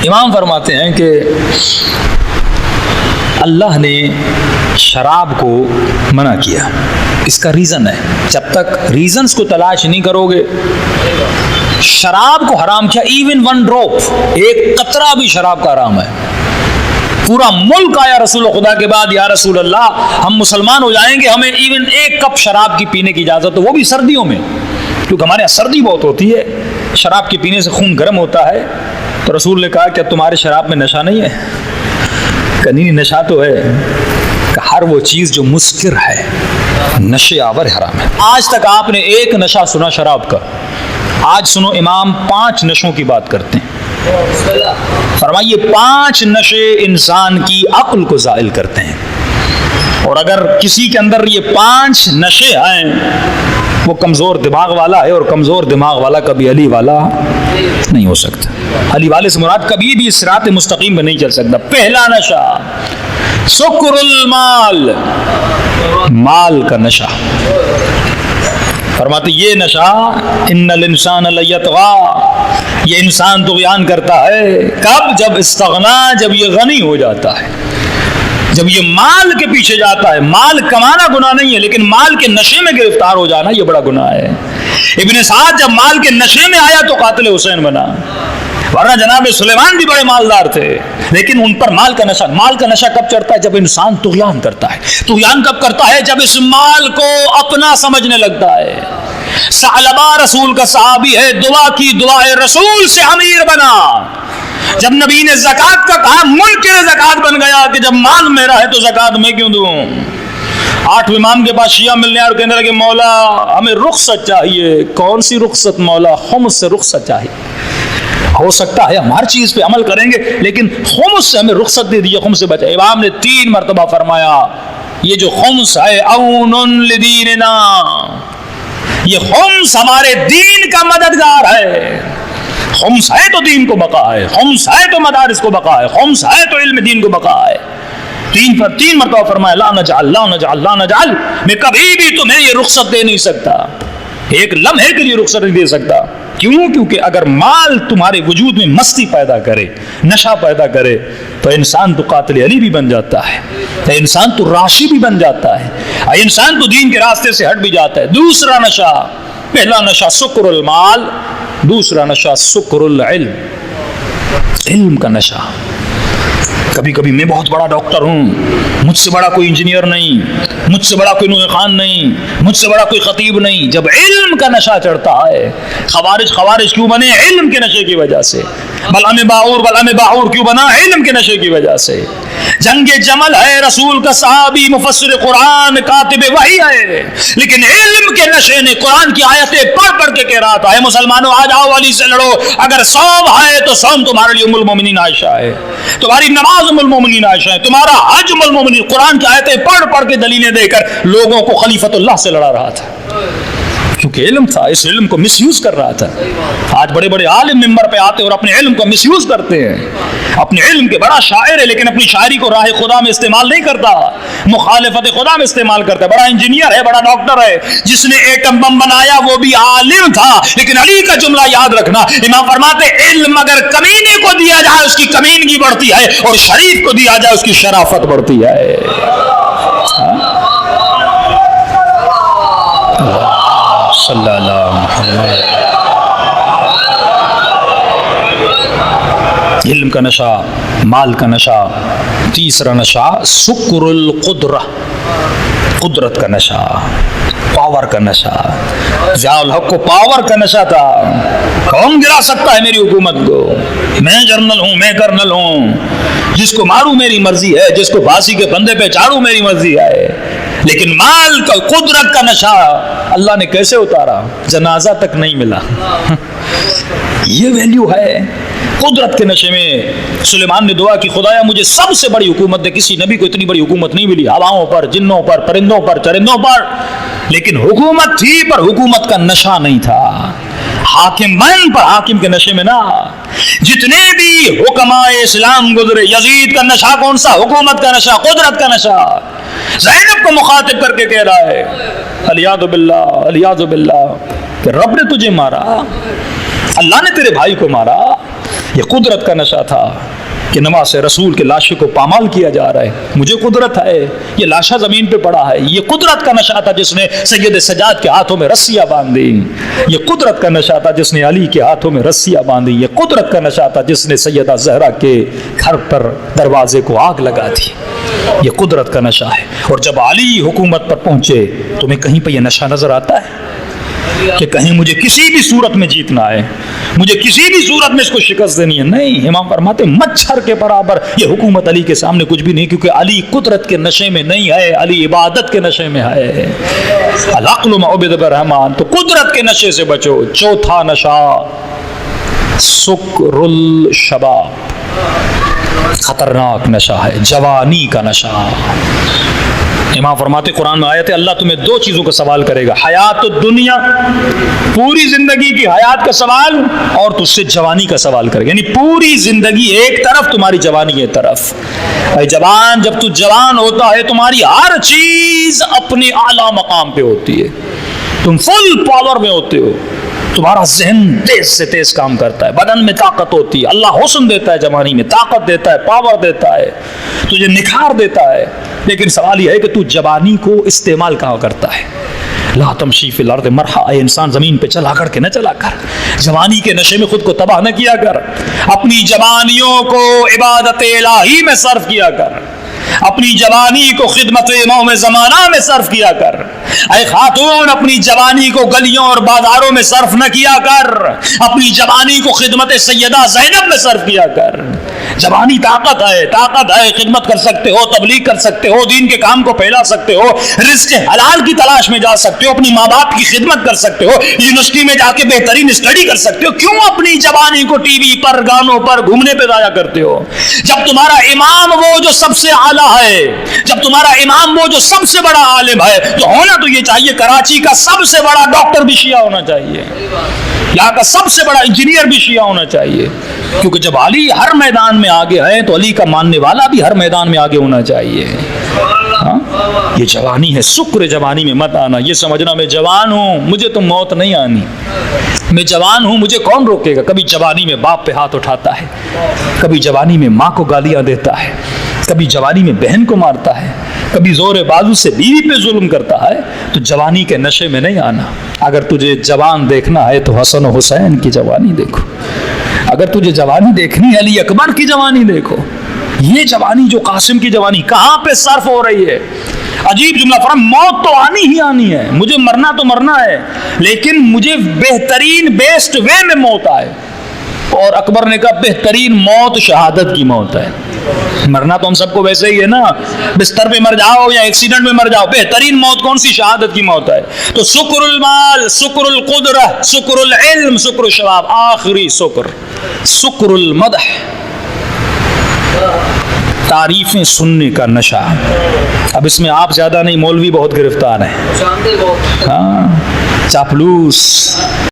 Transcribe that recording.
امام فرماتے ہیں کہ اللہ نے شراب کو منع کیا، اس کا ریزن ہے، جب تک ریزنز کو تلاش نہیں کرو گے شراب کو حرام کیا، ایون ون ڈراپ، ایک قطرہ بھی شراب کا حرام ہے۔ پورا ملک آیا رسول خدا کے بعد، یا رسول اللہ ہم مسلمان ہو جائیں گے، ہمیں ایون ایک کپ شراب کی پینے کی اجازت ہو، وہ بھی سردیوں میں، کیونکہ ہمارے یہاں سردی بہت ہوتی ہے، شراب کے پینے سے خون گرم ہوتا ہے۔ تو رسول نے کہا کیا تمہارے شراب میں نشہ نہیں ہے؟ کہ نہیں، نشہ تو ہے، کہ ہر وہ چیز جو مسکر ہے، نشے آور حرام ہے۔ آج تک آپ نے ایک نشہ سنا شراب کا، آج سنو امام 5 نشوں کی بات کرتے ہیں۔ فرمائیے 5 نشے انسان کی عقل کو زائل کرتے ہیں، اور اگر کسی کے اندر یہ 5 نشے ہیں وہ کمزور دماغ والا ہے، اور کمزور دماغ والا کبھی علی والا نہیں ہو سکتا۔ علی والے سے مراد کبھی بھی صراط مستقیم پہ نہیں چل سکتا۔ پہلا نشہ سکر المال، مال کا نشہ۔ فرماتے یہ نشہ ان الانسان لیطغی، یہ انسان طغیان کرتا ہے کب؟ جب استغنا، جب یہ غنی ہو جاتا ہے، جب یہ مال کے پیچھے جاتا ہے۔ مال کمانا گناہ نہیں ہے، لیکن مال کے نشے میں گرفتار ہو جانا یہ بڑا گناہ ہے۔ ابن سعد جب مال کے نشے میں آیا تو قاتل حسین بنا، ورنہ جناب سلیمان بھی بڑے مالدار تھے، لیکن ان پر مال کا نشہ۔ مال کا نشہ کب چڑھتا ہے؟ جب انسان طغیان کرتا ہے۔ طغیان کب کرتا ہے؟ جب اس مال کو اپنا سمجھنے لگتا ہے۔ ثعلبہ رسول کا صحابی ہے، دعا کی، دعائے رسول سے امیر بنا۔ جب نبی نے زکوٰۃ کا کہا ملک کے زکوٰۃ بن گیا کہ جب مال میرا ہے تو زکوٰۃ میں کیوں دوں؟ 8 امام کے پاس شیعہ ملنے اور کہنے لگے مولا ہمیں رخصت چاہیے۔ کون سی رخصت مولا؟ خمس سے رخصت چاہیے۔ ہو سکتا ہے ہم ہر چیز پہ عمل کریں گے، لیکن خمس سے ہمیں رخصت دے دیجیے، خمس سے بچے۔ امام نے 3 مرتبہ فرمایا یہ جو خمس ہے اون لدیننا، یہ خمس ہمارے دین کا مددگار ہے۔ خمس ہے تو دین کو بقا ہے، خمس ہے تو مدارس کو بقا ہے، خمس ہے تو علم دین کو بقا ہے۔ 3 مرتبہ فرمایا لا نجعل لا نجعل لا نجعل، میں کبھی بھی تمہیں یہ رخصت دے نہیں سکتا، ایک لمحے کے لیے رخصت نہیں دے سکتا۔ کیوں؟ کیونکہ اگر مال تمہارے وجود میں مستی پیدا کرے، نشہ پیدا کرے، تو انسان تو قاتل علی بھی بن جاتا ہے، انسان تو راشی بھی بن جاتا ہے، انسان تو دین کے راستے سے ہٹ بھی جاتا ہے۔ دوسرا نشہ، پہلا نشہ سکر المال، دوسرا نشہ سکر العلم، علم کا نشہ۔ کبھی کبھی میں بہت بڑا ڈاکٹر ہوں، مجھ سے بڑا کوئی انجینئر نہیں، مجھ سے بڑا کوئی نوح خان نہیں، مجھ سے بڑا کوئی خطیب نہیں۔ جب علم کا نشہ چڑھتا ہے، خوارج کیوں بنے؟ علم کے نشے کی وجہ سے۔ بلعم باعور کیوں بنا؟ علم کے نشے کی وجہ سے۔ جنگ جمل ہے، رسول کا صحابی، مفسر قرآن، کاتب وحی ہے، لیکن علم کے نشے نے قرآن کی آیتیں پڑھ پڑھ کے کہہ رہا تھا اے مسلمانوں آ جاؤ علی سے لڑو۔ اگر صوم ہے تو صوم تمہارے لیے ام المومنین عائشہ ہے، تمہاری نماز ام المومنین عائشہ ہے، تمہارا حج ام المومنین۔ قرآن کی آیتیں پڑھ پڑھ کے دلیلیں دے کر لوگوں کو خلیفۃ اللہ سے لڑا رہا تھا، کیونکہ علم تھا، اس علم کو مس یوز کر رہا تھا۔ آج بڑے بڑے عالم ممبر پہ آتے اور اپنے علم کو مس یوز کرتے ہیں۔ اپنے علم کے بڑا شاعر ہے، لیکن اپنی شاعری کو راہ خدا میں استعمال نہیں کرتا، مخالفت خدا میں استعمال کرتا ہے۔ بڑا انجینئر ہے، بڑا ڈاکٹر ہے، جس نے ایٹم بم بنایا وہ بھی عالم تھا، لیکن علی کا جملہ یاد رکھنا، امام فرماتے علم اگر کمینے کو دیا جائے اس کی کمینگی بڑھتی ہے، اور شریف کو دیا جائے اس کی شرافت بڑھتی ہے۔ صلی اللہ محمد۔ علم کا نشہ، مال کا نشہ۔ تیسرا نشہ سکر القدرہ، قدرت کا نشہ، پاور کا نشہ۔ ضیاء الحق کو پاور کا نشہ تھا، کون گرا سکتا ہے میری حکومت کو؟ میں جنرل ہوں، میں کرنل ہوں، جس کو ماروں میری مرضی ہے، جس کو پھانسی کے پھندے پہ چاڑوں میری مرضی ہے۔ لیکن مال کا، قدرت کا نشہ اللہ نے کیسے اتارا؟ جنازہ تک نہیں ملا۔ یہ ویلیو ہے قدرت کے نشے میں۔ سلیمان نے دعا کی خدایا مجھے سب سے بڑی حکومت دے، کسی نبی کو اتنی بڑی حکومت نہیں ملی، ہواؤں پر، جنوں پر، پرندوں پر، چرندوں پر، لیکن حکومت تھی پر حکومت کا نشہ نہیں تھا۔ حاکم بن پر حاکم کے نشے میں نہ۔ جتنے بھی حکماء اسلام گزرے، یزید کا نشہ کون سا؟ حکومت کا نشہ، قدرت کا نشہ۔ زینب کو مخاطب کر کے کہہ رہا ہے الیاذ باللہ، الیاذ باللہ، کہ رب نے تجھے مارا، اللہ نے تیرے بھائی کو مارا، یہ قدرت کا نشہ تھا کہ نواز رسول کے لاشوں کو پامال کیا جا رہا ہے. مجھے قدرت ہے، یہ لاشا زمین پہ پڑا ہے. یہ قدرت کا نشہ تھا جس نے سید سجاد کے ہاتھوں میں رسیاں باندھی. یہ قدرت کا نشہ تھا جس نے علی کے ہاتھوں میں رسیاں باندھی. یہ قدرت کا نشہ تھا جس نے سیدہ زہرا کے گھر پر دروازے کو آگ لگا دی. یہ قدرت کا نشہ ہے. اور جب علی حکومت پر پہنچے تمہیں کہیں پہ یہ نشہ نظر آتا ہے کہ کہیں مجھے کسی بھی صورت میں جیتنا ہے، مجھے کسی بھی صورت میں اس کو شکست دینی ہے؟ نہیں. امام فرماتے مچھر کے برابر یہ حکومت علی کے سامنے کچھ بھی نہیں، کیونکہ علی قدرت کے نشے میں نہیں ہے، علی عبادت کے نشے میں ہے. العقل ما عبد برحمان. تو قدرت کے نشے سے بچو. چوتھا نشہ سکر الشباب، خطرناک نشہ ہے، جوانی کا نشہ. امام فرماتے قرآن میں آیت ہے اللہ تمہیں دو چیزوں کا سوال کرے گا، حیات الدنیا، پوری زندگی کی حیات کا سوال، اور تجھ سے جوانی کا سوال کرے گا. یعنی پوری زندگی ایک طرف، تمہاری جوانی ایک طرف. اے جوان، جب تو جوان ہوتا ہے تمہاری ہر چیز اپنے اعلیٰ مقام پہ ہوتی ہے، تم فل پاور میں ہوتے ہو، تمہارا ذہن تیز سے تیز کام کرتا ہے، بدن میں طاقت ہوتی ہے. اللہ حسن دیتا ہے جوانی میں، طاقت دیتا ہے، پاور دیتا ہے، تجھے نکھار دیتا ہے. لیکن سوال یہ ہے کہ تو جوانی کو استعمال کہاں کرتا ہے. لا تمشی فی الارض مرحا، اے انسان زمین پہ چلا کر کے نہ چلا کر، جوانی کے نشے میں خود کو تباہ نہ کیا کر. اپنی جوانیوں کو عبادت الہی میں صرف کیا کر، اپنی جوانی کو خدمت امام زمانہ میں صرف کیا کر. اے خاتون، اپنی جوانی کو گلیوں اور بازاروں میں صرف نہ کیا کر، اپنی جوانی کو خدمت سیدہ زینب میں صرف کیا کر. جوانی طاقت ہے، طاقت ہے، خدمت کر سکتے ہو، تبلیغ کر سکتے ہو، دین کے کام کو پھیلا سکتے ہو، رزق حلال کی تلاش میں جا سکتے ہو، اپنی ماں باپ کی خدمت کر سکتے ہو، یونیورسٹی میں جا کے بہترین اسٹڈی کر سکتے ہو. کیوں اپنی جوانی کو ٹی وی پر، گانوں پر، گھومنے پہ ضائع کرتے ہو؟ جب تمہارا امام وہ جو سب سے اعلیٰ ہے، جب تمہارا امام وہ جو سب سے بڑا عالم ہے، تو ہونا تو یہ چاہیے کراچی کا سب سے بڑا ڈاکٹر بھی شیعہ ہونا چاہیے، یہاں کا سب سے بڑا انجینئر بھی شیعہ ہونا چاہیے. کیونکہ جب علی ہر میدان میں آگے ہے تو علی کا ماننے والا بھی ہر میدان میں آگے ہونا چاہیے. ہاں؟ یہ جوانی ہے. شکر جوانی میں مت آنا، یہ سمجھنا میں جوان ہوں، مجھے تو موت نہیں آنی، میں جوان ہوں، مجھے کون روکے گا. کبھی جوانی میں باپ پہ ہاتھ اٹھاتا ہے، کبھی جوانی میں ماں کو گالیاں دیتا ہے، کبھی جوانی میں بہن کو مارتا ہے، کبھی زور بازو سے بیوی پہ ظلم کرتا ہے. تو جوانی کے نشے میں نہیں آنا. اگر تجھے جوان دیکھنا ہے تو حسن و حسین کی جوانی دیکھو، اگر تجھے جوانی دیکھنی ہے علی اکبر کی جوانی دیکھو. یہ جوانی جو قاسم کی جوانی کہاں پہ صرف ہو رہی ہے. عجیب جملہ فرما، موت تو آنی ہی آنی ہے، مجھے مرنا تو مرنا ہے، لیکن مجھے بہترین بیسٹ وے میں موت آئے. اور اکبر نے کہا بہترین موت شہادت کی موت ہے. مرنا تو ہم سب کو ویسے ہی ہے نا، بستر پہ مر جاؤ یا ایکسیڈنٹ میں مر جاؤ، بہترین موت کون سی؟ شہادت کی موت ہے. تو شکر المال، شکر القدرہ، شکر العلم، شکر الشباب، آخری شکر شکر المدح، تعریفیں سننے کا نشہ. اب اس میں آپ زیادہ نہیں، مولوی بہت گرفتار ہیں، ہاں، چاپلوس.